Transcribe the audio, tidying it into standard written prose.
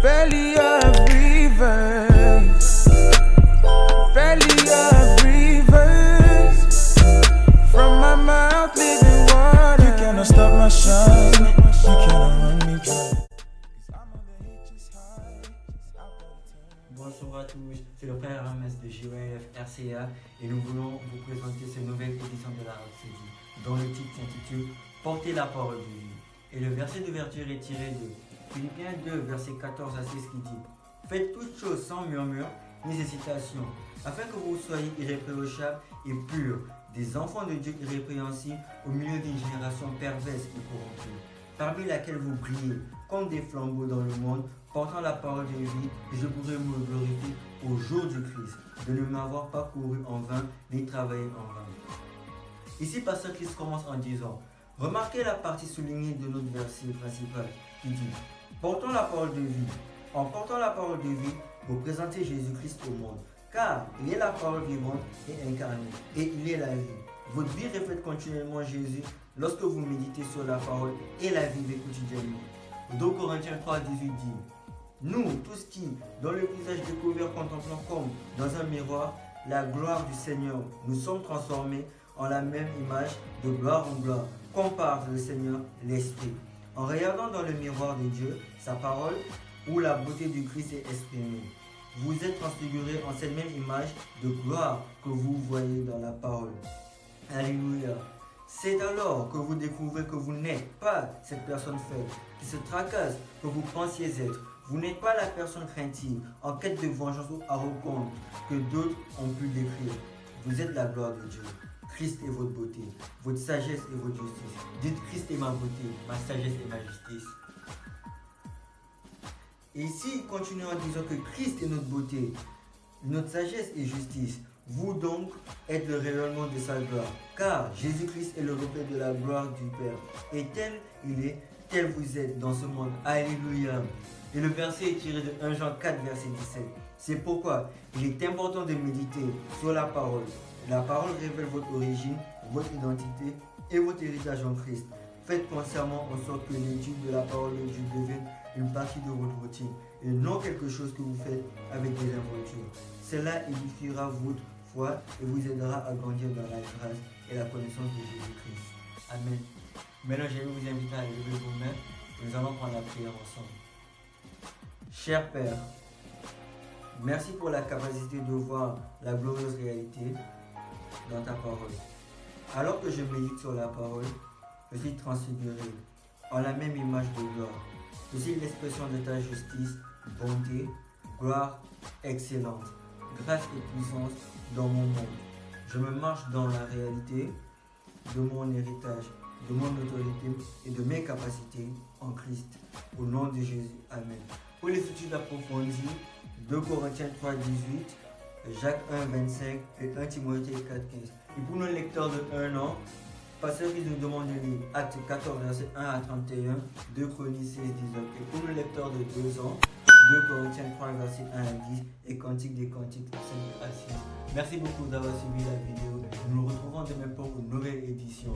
Valley of rivers, valley of rivers, from my mouth living water. You cannot stop my shine, you cannot run me dry. Bonjour à tous, c'est le frère Hermès de JYF RCA et nous voulons vous présenter cette nouvelle édition de la Rhapsodie dont le titre s'intitule Portez la parole de vie. Et le verset d'ouverture est tiré de Philippiens 2, verset 14 à 16 qui dit Faites toutes choses sans murmure ni hésitation, afin que vous soyez irréprochables et purs, des enfants de Dieu irrépréhensibles au milieu d'une génération perverse et corrompue, parmi laquelle vous brillez comme des flambeaux dans le monde, portant la parole de vie, et je pourrai me glorifier au jour du Christ, de ne m'avoir pas couru en vain, ni travaillé en vain. Ici, Pasteur Christ commence en disant, remarquez la partie soulignée de notre verset principal, qui dit, portons la parole de vie. En portant la parole de vie, vous présentez Jésus-Christ au monde, car il est la parole vivante et incarnée, et il est la vie. Votre vie reflète continuellement Jésus lorsque vous méditez sur la parole et la vivez quotidiennement. 2 Corinthiens 3, 18 dit, nous, tous qui, dans le visage découvert, contemplons comme dans un miroir la gloire du Seigneur, nous sommes transformés en la même image de gloire en gloire, comme par le Seigneur l'Esprit. En regardant dans le miroir de Dieu, sa parole, où la beauté du Christ est exprimée, vous êtes transfigurés en cette même image de gloire que vous voyez dans la parole. Alléluia. C'est alors que vous découvrez que vous n'êtes pas cette personne faible, qui se tracasse, que vous pensiez être. Vous n'êtes pas la personne craintive, en quête de vengeance ou arrogante, que d'autres ont pu décrire. Vous êtes la gloire de Dieu. Christ est votre beauté, votre sagesse et votre justice. Dites Christ est ma beauté, ma sagesse et ma justice. Et ici, il continue en disant que Christ est notre beauté, notre sagesse et justice. Vous donc êtes le rayonnement de sa gloire, car Jésus-Christ est le reflet de la gloire du Père. Et tel il est, tel vous êtes dans ce monde. Alléluia. Et le verset est tiré de 1 Jean 4, verset 17. C'est pourquoi il est important de méditer sur la parole. La parole révèle votre origine, votre identité et votre héritage en Christ. Faites consciemment en sorte que l'étude de la parole de Dieu devienne une partie de votre routine et non quelque chose que vous faites avec des inventures. Cela édifiera votre foi et vous aidera à grandir dans la grâce et la connaissance de Jésus-Christ. Amen. Maintenant, je vais vous inviter à lever vos mains et nous allons prendre la prière ensemble. Cher Père, merci pour la capacité de voir la glorieuse réalité dans ta parole. Alors que je médite sur la parole, je suis transfiguré en la même image de gloire. Je suis l'expression de ta justice, bonté, gloire excellente, grâce et puissance dans mon monde. Je me marche dans la réalité de mon héritage, de mon autorité et de mes capacités en Christ. Au nom de Jésus. Amen. Pour les études approfondies, 2 Corinthiens 3, 18, Jacques 1, 25 et 1 Timothée 4, 15. Et pour nos lecteurs de 1 an, Pasteur qui nous demande de lire Actes 14, verset 1 à 31, 2 Chroniques 16, 19. Et pour nos lecteurs de 2 ans, 2 Corinthiens 3, verset 1 à 10 et Cantique des Cantiques 5 à 6. Merci beaucoup d'avoir suivi la vidéo. Nous nous retrouvons demain pour une nouvelle édition.